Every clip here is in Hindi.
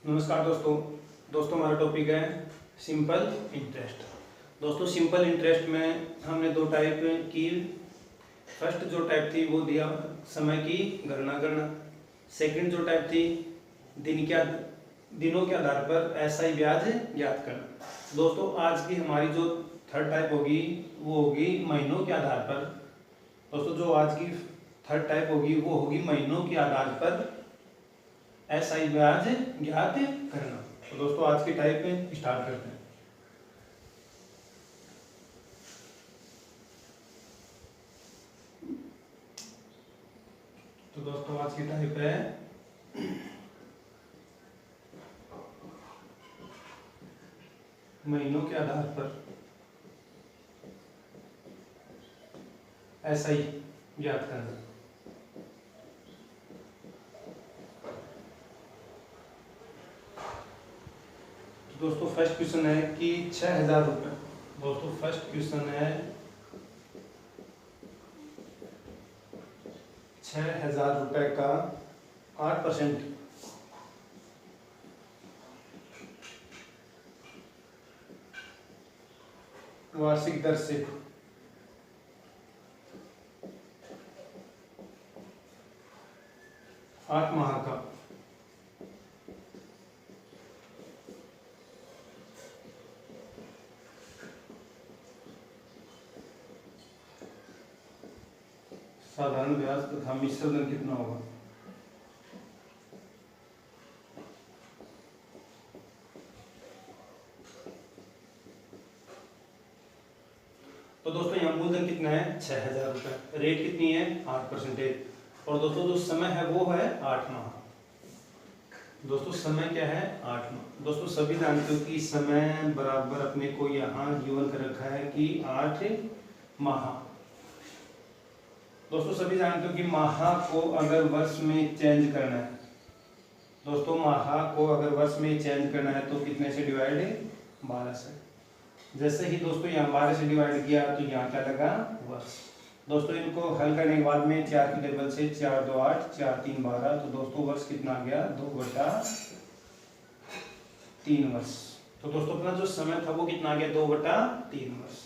नमस्कार दोस्तों हमारा टॉपिक है सिंपल इंटरेस्ट। दोस्तों सिंपल इंटरेस्ट में हमने दो टाइप की। फर्स्ट जो टाइप थी वो दिया समय की गणना करना। सेकंड जो टाइप थी दिनों के आधार पर एसआई ब्याज ज्ञात करना। दोस्तों आज की हमारी जो थर्ड टाइप होगी वो होगी महीनों के आधार पर। दोस्तों जो आज की थर्ड टाइप होगी वो होगी महीनों के आधार पर एसआई ब्याज ज्ञात करना। तो दोस्तों आज की टाइप में स्टार्ट करते हैं। तो दोस्तों आज की टाइप है महीनों के आधार पर एसआई ज्ञात करना। दोस्तों फर्स्ट क्वेश्चन है कि 6,000 रुपये। दोस्तों फर्स्ट क्वेश्चन है 6,000 रुपये का 8% वार्षिक दर से आठ माह का साधारण ब्याज तथा मिश्र दर कितना होगा। तो दोस्तों यहाँ मूलधन कितना है 6,000 रुपये, रेट कितनी है 8%। और दोस्तों जो समय है वो है 8 माह। दोस्तों समय क्या है 8 माह। दोस्तों सभी जानते हो कि समय बराबर अपने को यहाँ गिवन कर रखा है कि 8 माह। दोस्तों सभी जानते हो कि माह को अगर वर्ष में चेंज करना है, दोस्तों माह को अगर वर्ष में चेंज करना है तो कितने से डिवाइड है 12 से। जैसे ही दोस्तों यहाँ 12 से डिवाइड किया तो यहाँ क्या लगा वर्ष। दोस्तों इनको हल करने के बाद में 4 की टेबल से 4 2 8 4 3 12। तो दोस्तों वर्ष कितना आ गया 2/3 वर्ष। तो दोस्तों अपना जो समय था वो कितना आ गया 2/3 वर्ष।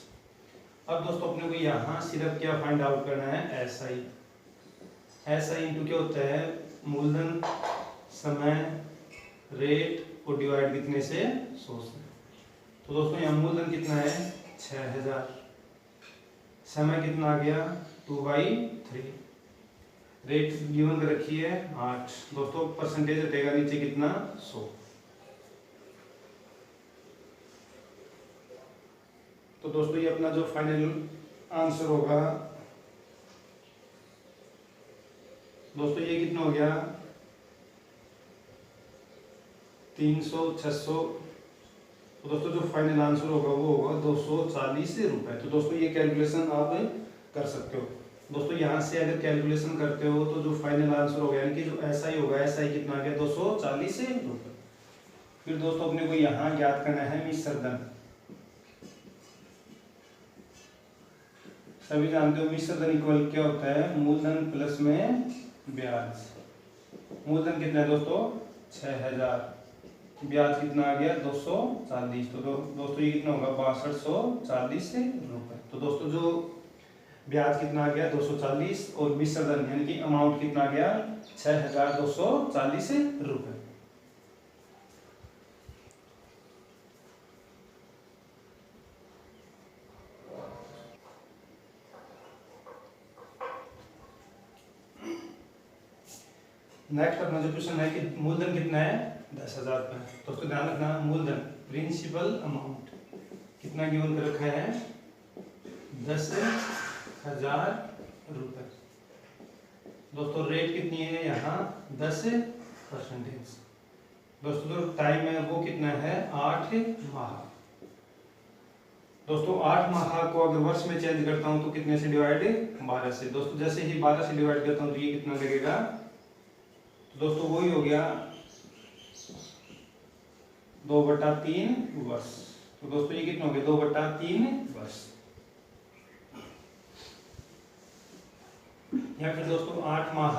अब दोस्तों अपने को यहाँ सिर्फ क्या फाइंड आउट करना है एसआई। एसआई इंटू क्या होता है मूलधन समय रेट को डिवाइड कितने से 100 से। तो दोस्तों यहाँ मूलधन कितना है 6,000, समय कितना आ गया 2/3, रेट गिवन कर रखी है 8। दोस्तों परसेंटेज हटेगा नीचे कितना 100। तो दोस्तों ये अपना जो फाइनल आंसर होगा दोस्तों ये कितना हो गया 300 600। तो दोस्तों जो फाइनल आंसर होगा वो होगा 240 रुपये। तो दोस्तों ये कैलकुलेशन आप कर सकते हो। दोस्तों यहाँ से अगर कैलकुलेशन करते हो तो जो फाइनल आंसर होगा यानी कि जो एसआई होगा एसआई कितना आ गया 240 रुपये। फिर दोस्तों अपने को यहाँ ज्ञात करना है मिश्र धन। सभी जानते हो मिश्र धन इक्वल क्या होता है मूलधन प्लस में ब्याज। मूलधन कितना है दोस्तों 6,000, ब्याज कितना आ गया 240। तो दोस्तों ये कितना होगा 6240 रुपये। तो दोस्तों जो ब्याज कितना आ गया 240 और मिश्र धन यानी कि अमाउंट कितना आ गया 6,240 रुपये। नेक्स्ट अपना जो क्वेश्चन है कि मूलधन कितना है 10,000 रुपये। दोस्तों ध्यान रखना मूलधन प्रिंसिपल अमाउंट कितना गिवन कर रखा है 10,000 रुपये। दोस्तों रेट कितनी है यहाँ 10%। दोस्तों जो टाइम है वो कितना है 8 माह। दोस्तों 8 माह को अगर वर्ष में चेंज करता हूँ तो कितने से डिवाइड 12 से। दोस्तों जैसे ही 12 से डिवाइड करता हूँ तो ये कितना लगेगा। तो दोस्तों वही हो गया 2/3 वर्ष। तो दोस्तों ये कितना हो गया 2/3 वर्ष। या फिर दोस्तों 8 माह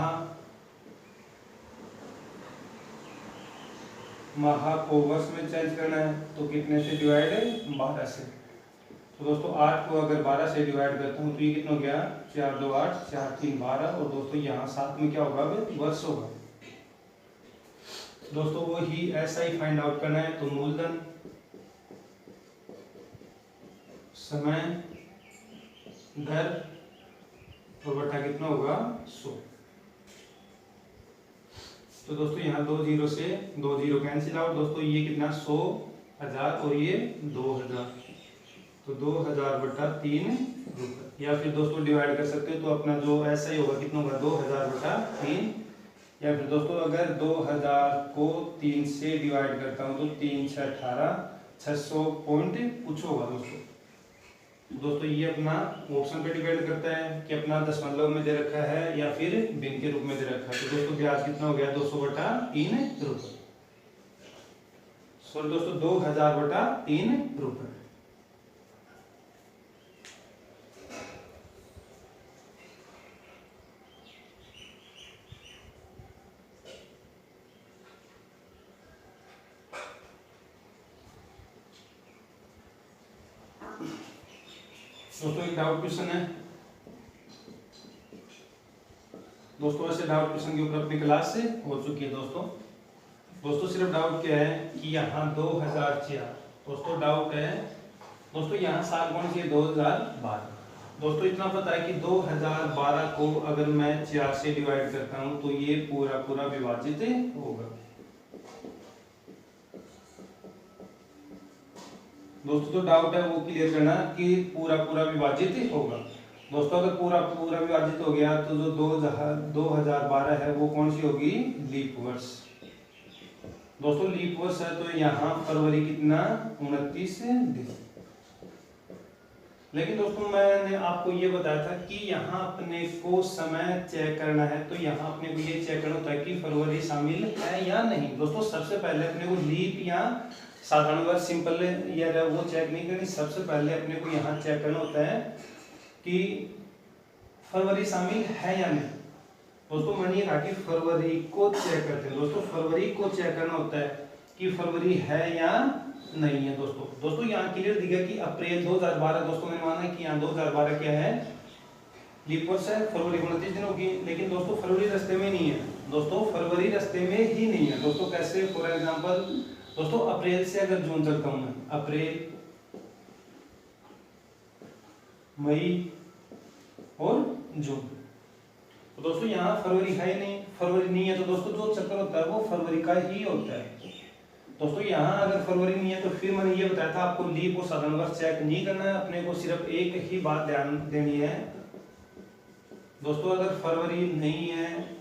महा को वर्ष में चेंज करना है तो कितने से डिवाइड है, 12 से। तो दोस्तों 8 को अगर 12 से डिवाइड करता हूँ तो ये कितना हो गया, 4 2 8, 4 3 12, और दोस्तों यहाँ साथ में क्या होगा, वर्ष होगा। दोस्तों वो ही ऐसा ही फाइंड आउट करना है, तो मूलधन समय दर और बटा कितना होगा, 100। तो दोस्तों यहाँ 2 जीरो से 2 जीरो कैंसिल आउट। दोस्तों ये कितना, 100 1000 और ये 2000, तो 2000 बटा 3 रुपये। या फिर दोस्तों डिवाइड कर सकते हो तो अपना जो ऐसा ही होगा, कितना होगा, 2000 बटा 3। या फिर दोस्तों अगर 2000 को 3 से डिवाइड करता हूँ तो 3 6 18, 600 पॉइंट कुछ होगा दोस्तों। दोस्तों ये अपना ऑप्शन पे डिपेंड करता है कि अपना दशमलव में दे रखा है या फिर भिन्न के रूप में दे रखा है। तो दोस्तों ब्याज कितना हो गया, 200 बटा 3 रुपये। सॉरी दोस्तों 2000 बटा 3 रुपये। दोस्तों एक डाउट क्वेश्चन है दोस्तों, ऐसे डाउट क्वेश्चन के ऊपर अपनी क्लास से हो चुकी है दोस्तों सिर्फ डाउट क्या है कि यहाँ 2004, दोस्तों डाउट है दोस्तों यहाँ साल कौन सी है, 2012। दोस्तों इतना पता है कि 2012 को अगर मैं 4 से डिवाइड करता हूँ तो ये पूरा पूरा विभाजित होगा। दोस्तों जो डाउट है वो क्लियर करना कि पूरा पूरा विभाजित होगा। दोस्तों अगर पूरा पूरा विभाजित हो गया तो जो 2012 है वो कौन सी होगी, लीप वर्ष। दोस्तों लीप वर्ष है तो यहाँ फरवरी कितना, 29 दिन। लेकिन दोस्तों मैंने आपको ये बताया था कि यहाँ अपने को समय चेक करना है, तो यहाँ अपने को ये चेक करना होता है कि फरवरी शामिल है या नहीं। दोस्तों सबसे पहले अपने को लीप या साधारण वर्ष सिंपल ईयर वो चेक नहीं करनी, सबसे पहले अपने को यहाँ चेक करना होता है कि फरवरी शामिल है या नहीं। दोस्तों मैंने कहा कि फरवरी को चेक करते हैं। दोस्तों फरवरी को चेक करना होता है कि फरवरी है या नहीं है। दोस्तों यहाँ क्लियर दिखा कि अप्रैल 2012, दोस्तों मैंने माना कि यहाँ 2012 क्या है, लीप वर्ष है, फरवरी 29 दिन होगी। लेकिन दोस्तों फरवरी रास्ते में नहीं है, दोस्तों फरवरी रास्ते में ही नहीं है। दोस्तों कैसे, फॉर एग्जांपल दोस्तों अप्रैल से अगर जून चलता हूं मैं, अप्रैल मई और जून, तो दोस्तों यहाँ फरवरी है ही नहीं, फरवरी नहीं है तो दोस्तों जो चक्कर होता है वो फरवरी का ही होता है। दोस्तों यहाँ अगर फरवरी नहीं है तो फिर मैंने ये बताया था आपको लीप और साधारण वर्ष चेक नहीं करना है, अपने को सिर्फ एक ही बात ध्यान देनी है। दोस्तों अगर फरवरी नहीं है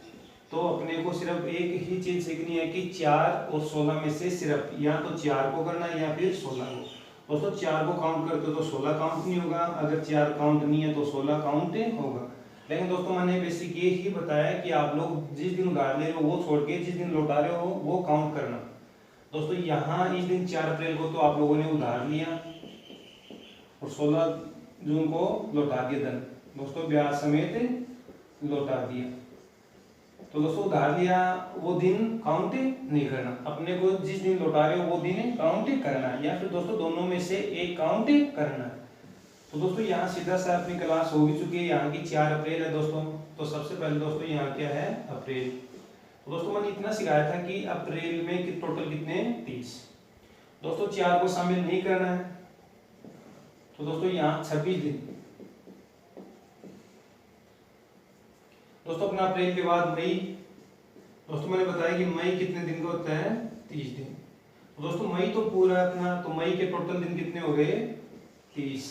तो अपने को सिर्फ एक ही चीज सीखनी है कि 4 और 16 में से सिर्फ या तो 4 को करना है या फिर 16 को। दोस्तों 4 को काउंट करते हो तो 16 काउंट नहीं होगा, अगर 4 काउंट नहीं है तो 16 काउंट होगा। लेकिन दोस्तों मैंने बेसिक ये ही बताया कि आप लोग जिस दिन उधार ले रहे हो वो छोड़ के जिस दिन लौटा रहे हो वो काउंट करना। दोस्तों यहाँ इस दिन 4 अप्रैल को तो आप लोगों ने उधार लिया और 16 जून को लौटा दिया धन, दोस्तों ब्याज समेत लौटा दिया। तो दोस्तों उधार लिया वो दिन काउंट नहीं करना, अपने को जिस दिन लौटा रहे हो वो दिन काउंट करना है, या फिर दोस्तों दोनों में से एक काउंट करना है। तो दोस्तों यहाँ सीधा सा अपनी क्लास हो भी चुकी है, यहाँ की 4 अप्रैल है दोस्तों। तो सबसे पहले दोस्तों यहाँ क्या है, अप्रैल। तो दोस्तों मैंने इतना सिखाया था कि अप्रैल में टोटल कितने, 30। दोस्तों 4 को शामिल नहीं करना है, तो दोस्तों यहाँ 26 दिन। दोस्तों अपना अप्रैल के बाद मई, दोस्तों मैंने बताया कि मई कितने दिन का होता है, 30 दिन। तो दोस्तों मई तो पूरा अपना, तो मई के टोटल दिन कितने हो गए, 30।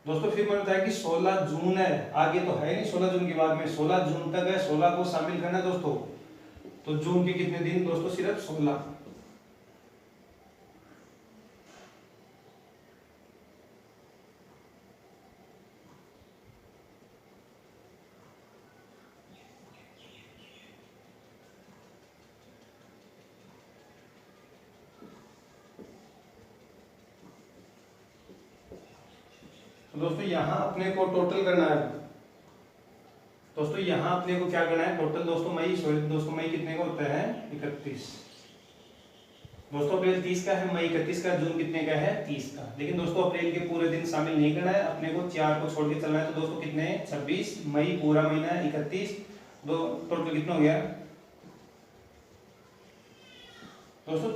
दोस्तों फिर मैंने बताया कि 16 जून है, आगे तो है नहीं 16 जून के बाद में, 16 जून तक है, 16 को शामिल करना है दोस्तों। तो जून के कितने दिन दोस्तों, सिर्फ 16। तो दोस्तों यहाँ अपने को टोटल करना है, दोस्तों यहाँ अपने को क्या करना है, टोटल दोस्तों मई कितने का होता है 31। दोस्तों अप्रैल 30 का है, मई 31 का, जून कितने का है 30 का। लेकिन दोस्तों अप्रैल के पूरे दिन शामिल नहीं करना है, अपने को 4 को छोड़ के चलना है। तो दोस्तों कितने 26, मई पूरा महीना है 31, दो टोटल कितना हो गया दोस्तों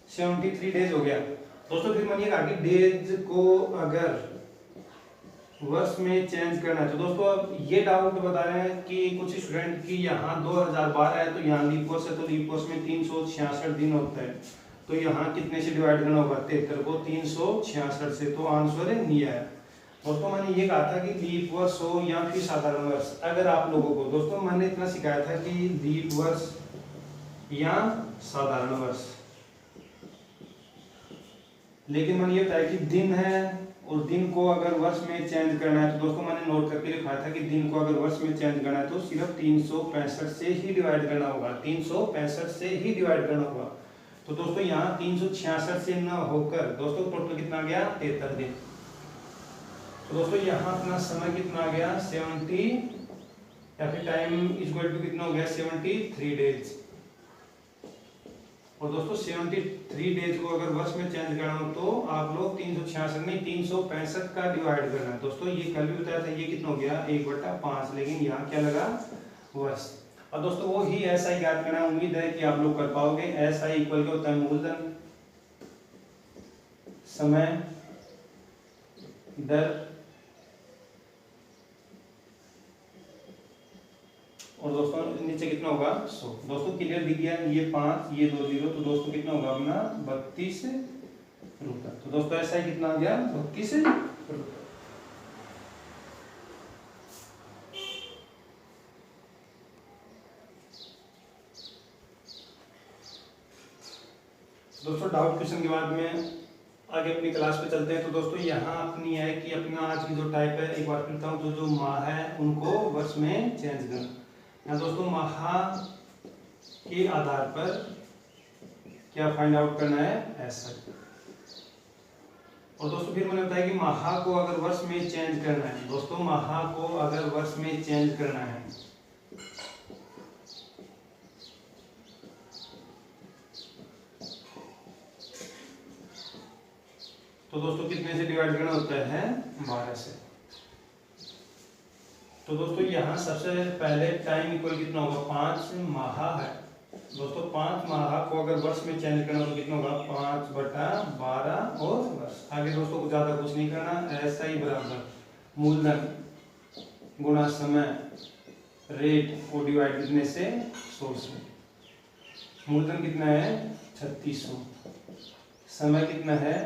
73 डेज हो गया। दोस्तों फिर मानिएगा आगे डेज को अगर वर्ष में चेंज करना है तो दोस्तों अब ये डाउट बता रहे हैं कि कुछ स्टूडेंट की यहाँ 2012 है तो यहाँ लीप वर्ष है, तो लीप वर्ष में 366 दिन होता है, तो यहाँ कितने से डिवाइड करना होगा 73 को 366 से, तो आंसर नहीं आया। दोस्तों मैंने ये कहा था कि लीप वर्ष हो या फिर साधारण वर्ष, अगर आप लोगों को दोस्तों मैंने इतना सिखाया था कि लीप वर्ष या साधारण वर्ष, लेकिन मैंने ये बताया कि दिन है और दिन को अगर वर्ष में चेंज करना है तो दोस्तों मैंने नोट करके लिखा था कि दिन को अगर वर्ष में चेंज करना है तो सिर्फ 365 से ही डिवाइड करना होगा, 365 से ही डिवाइड करना होगा। तो दोस्तों यहाँ 366 से न होकर दोस्तों टोटल कितना आ गया 73 दिन। तो दोस्तों यहाँ अपना समय कितना आ गया 70 या फिर टाइम इज इक्वल टू कितना हो गया 73 डेज। और दोस्तों 73 डेज को अगर वर्ष में चेंज करना हो तो आप लोग 366 नहीं 365 का डिवाइड करना है। दोस्तों ये कल भी बताया था, ये कितना हो गया 1/5, लेकिन यहाँ क्या लगा वर्ष। और दोस्तों वो ही ऐसा ही याद करना, उम्मीद है कि आप लोग कर पाओगे। ऐसा ही इक्वल क्या होता है मूलधन समय दर और दोस्तों नीचे कितना होगा 100। दोस्तों क्लियर दिख गया, ये 5 ये 2 0, तो दोस्तों कितना होगा अपना 32 रुपये। तो दोस्तों ऐसा ही कितना आ गया 32 रुपये। दोस्तों डाउट क्वेश्चन के बाद में आगे अपनी क्लास पे चलते हैं। तो दोस्तों यहाँ अपनी है कि अपना आज की जो टाइप है, एक बार करता हूँ, जो माह है उनको वर्ष में चेंज करना। यहाँ दोस्तों माह के आधार पर क्या फाइंड आउट करना है ऐसा। और दोस्तों फिर मैंने बताया कि माह को अगर वर्ष में चेंज करना है, दोस्तों माह को अगर वर्ष में चेंज करना है तो दोस्तों कितने से डिवाइड करना होता है 12 से। तो दोस्तों यहाँ सबसे पहले टाइम इक्वल कितना होगा 5 माह है। दोस्तों 5 माह को अगर वर्ष में चेंज करना तो कितना होगा 5/12 और वर्ष। आगे दोस्तों को ज्यादा कुछ नहीं करना, ऐसा ही बराबर मूलधन गुणा समय रेट और डिवाइड कितने से 100 से। मूलधन कितना है 3600, समय कितना है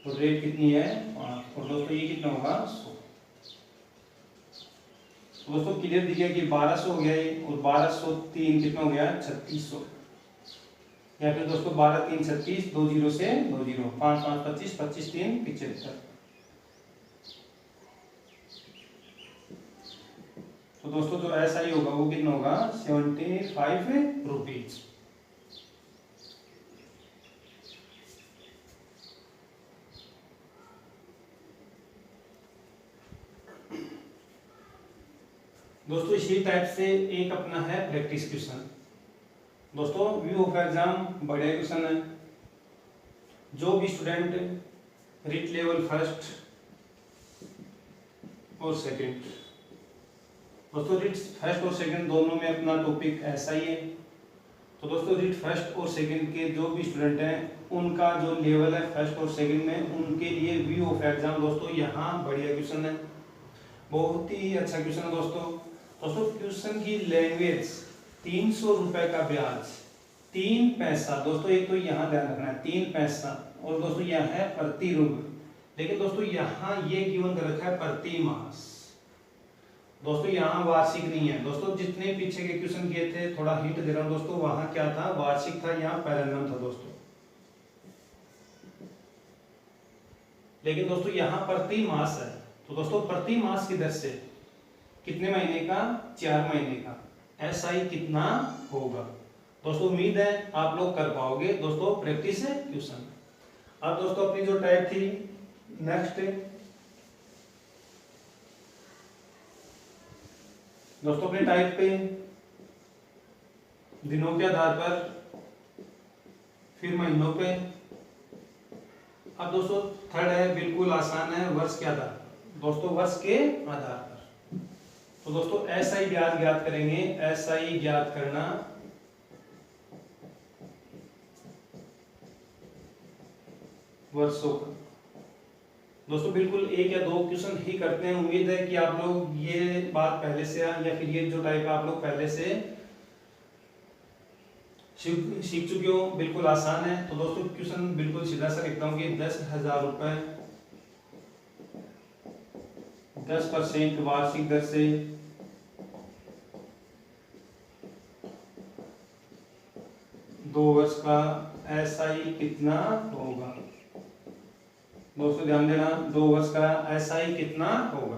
और रेट कितनी है 5, और दोस्तों ये कितना होगा 100। दोस्तों क्लियर दिख गया कि 1200 हो गया ये, और 1203 कितना हो गया 3600, या फिर दोस्तों 12 3 36, 2 0 से 2 0, 5 5 25, 25 3 75। तो दोस्तों जो ऐसा ही होगा वो कितना होगा 75 रुपीज। दोस्तों इसी टाइप से एक अपना है प्रैक्टिस क्वेश्चन। दोस्तों व्यू ऑफ एग्जाम बढ़िया क्वेश्चन है। जो भी स्टूडेंट रिट लेवल फर्स्ट और सेकंड, दोस्तों रिट फर्स्ट और सेकंड दोनों में अपना टॉपिक ऐसा ही है। तो दोस्तों रिट फर्स्ट और सेकंड के जो भी स्टूडेंट हैं उनका जो लेवल है फर्स्ट और सेकंड में, उनके लिए व्यू ऑफ एग्जाम दोस्तों यहाँ बढ़िया क्वेश्चन है, बहुत ही अच्छा क्वेश्चन है दोस्तों। दोस्तों क्वेश्चन की लैंग्वेज 300 रुपए का ब्याज 3 पैसा। दोस्तों एक तो यहाँ ध्यान रखना है 3 पैसा, और दोस्तों यहाँ है प्रति रुपये, लेकिन दोस्तों यहाँ ये गिवन कर रखा है प्रति मास। दोस्तों यहाँ वार्षिक नहीं है। दोस्तों जितने पीछे के क्वेश्चन किए थे, थोड़ा हिंट दे रहा हूँ दोस्तों, वहां क्या था वार्षिक था, यहाँ पैरेलल था दोस्तों। लेकिन दोस्तों यहाँ प्रति मास है, तो दोस्तों प्रति मास की दर से कितने महीने का 4 महीने का, ऐसा ही कितना होगा। दोस्तों उम्मीद है आप लोग कर पाओगे। दोस्तों प्रैक्टिस है क्वेश्चन। अब दोस्तों अपनी जो टाइप थी नेक्स्ट दोस्तों अपने टाइप पे, दिनों के आधार पर, फिर महीनों पे। अब दोस्तों थर्ड है, बिल्कुल आसान है, वर्ष के आधार पर। दोस्तों वर्ष के आधार पर तो दोस्तों एसआई ब्याज ज्ञात करेंगे। एसआई ज्ञात करना वर्षों का। दोस्तों बिल्कुल एक या दो क्वेश्चन ही करते हैं। उम्मीद है कि आप लोग ये बात पहले से या फिर ये जो टाइप आप लोग पहले से सीख चुके हो। बिल्कुल आसान है। तो दोस्तों क्वेश्चन बिल्कुल सीधा सा लिखता हूँ कि 10,000 रुपए 10% वार्षिक दर से दो वर्ष का एसआई कितना होगा। दोस्तों ध्यान देना, 2 वर्ष का एसआई कितना होगा।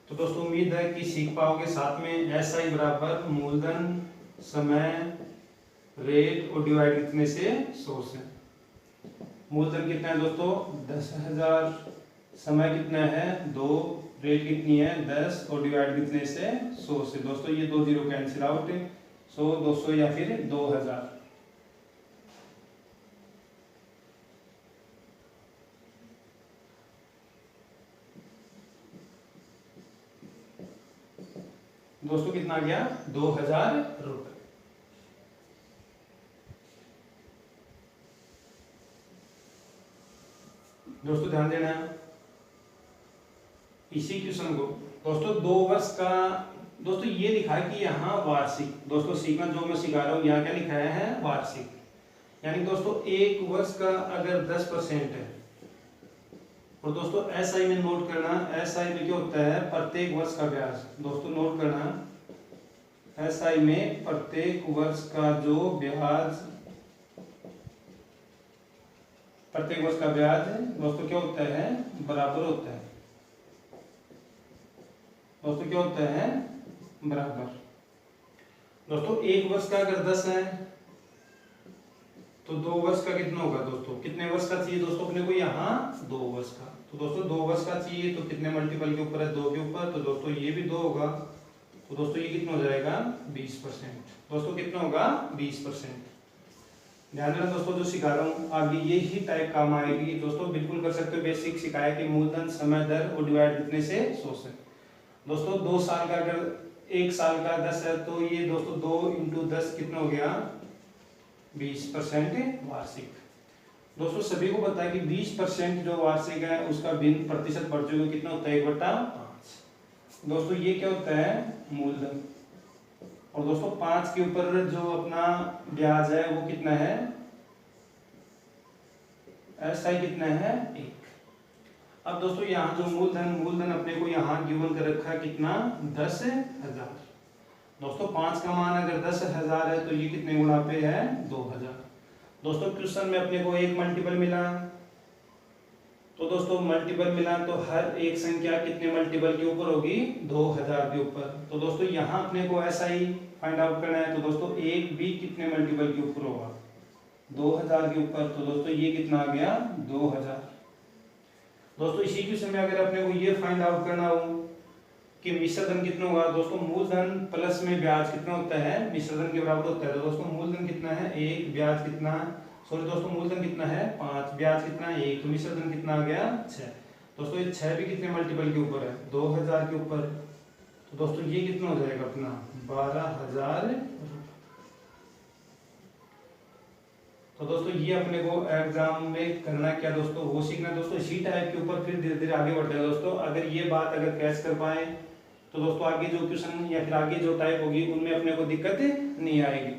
तो दोस्तों उम्मीद है कि सीख पाओगे। साथ में एसआई बराबर मूलधन, समय, रेट और डिवाइड कितने से 100 से। मूलधन कितना है दोस्तों 10,000, समय कितना है 2, रेट कितनी है 10 और डिवाइड कितने से 100 से। दोस्तों ये 2 जीरो कैंसिल आउट, 100 200 या फिर 2000। दोस्तों कितना आ गया 2000 रुपए। दोस्तों ध्यान देना इसी क्वेश्चन को। दोस्तों 2 वर्ष का, दोस्तों ये लिखा है कि यहाँ वार्षिक। दोस्तों सीखना जो मैं सिखा रहा हूँ, यहाँ क्या लिखा है वार्षिक। यानी दोस्तों 1 वर्ष का अगर 10% है, और दोस्तों एसआई में नोट करना, एसआई में क्या होता है प्रत्येक वर्ष का ब्याज। दोस्तों नोट करना, एसआई में प्रत्येक वर्ष का जो ब्याज, प्रत्येक वर्ष का ब्याज दोस्तों क्या होता है बराबर होता है। दोस्तों क्या होता है बराबर। दोस्तों 1 वर्ष का अगर 10 है तो 2 वर्ष का कितना होगा दोस्तों, कितने वर्ष का चाहिए दोस्तों अपने को यहाँ 2 वर्ष का। तो दोस्तों 2 वर्ष का चाहिए तो कितने मल्टीपल के ऊपर है 2 के ऊपर, तो दोस्तों ये भी 2 होगा। तो दोस्तों ये कितना हो जाएगा 20%। दोस्तों कितना होगा 20%। ध्यान देना दोस्तों जो सिखा रहा हूँ आगे ये ही टाइप काम आएगी। दोस्तों बिल्कुल कर सकते हो, बेसिक सिखाया कि मूलधन, समय, दर और डिवाइड कितने से 100 से। दोस्तों 2 साल का अगर 1 साल का 10 है तो ये दोस्तों 2 इंटू 10 कितना हो गया 20% वार्षिक। दोस्तों सभी को पता है कि 20% जो वार्षिक है उसका भिन्न प्रतिशत बढ़ चुका कितना होता है 1/5। दोस्तों ये क्या होता है मूलधन। और दोस्तों 5 के ऊपर जो अपना ब्याज है वो कितना है, एसआई कितना है 1। अब दोस्तों यहाँ जो मूलधन अपने को यहाँ गिवन कर रखा है कितना 10,000। दोस्तों 5 का मान अगर 10,000 है तो ये कितने गुणा पे है 2000। दोस्तों क्वेश्चन में अपने को एक मल्टीपल मिला, तो दोस्तों मल्टीपल मिला तो हर एक संख्या कितने मल्टीपल के ऊपर होगी 2000 के ऊपर। तो दोस्तों यहाँ अपने को एसआई फाइंड आउट करना है। तो दोस्तों एक भी कितने मल्टीपल के ऊपर होगा 2000 के ऊपर। तो दोस्तों ये कितना आ गया 2000। दोस्तों इसी क्वेश्चन में अगर अपने को ये फाइंड आउट करना हो कि मिश्रधन कितना होगा, दोस्तों मूलधन प्लस में ब्याज कितना होता है मिश्रधन के बराबर होता है। तो दोस्तों मूलधन कितना है 1, ब्याज कितना, सॉरी दोस्तों मूलधन कितना है 5, ब्याज कितना है 1, तो मिश्रधन कितना आ गया 6। दोस्तों ये 6 भी कितने मल्टीपल के ऊपर है 2000 के ऊपर। तो दोस्तों ये कितना हो जाएगा अपना 12,000। तो दोस्तों ये अपने को एग्जाम में करना क्या दोस्तों वो सीखना। दोस्तों इसी टाइप के ऊपर फिर धीरे धीरे आगे बढ़ते हैं। दोस्तों अगर ये बात अगर कैच कर पाए तो दोस्तों आगे जो क्वेश्चन या फिर आगे जो टाइप होगी उनमें अपने को दिक्कत नहीं आएगी।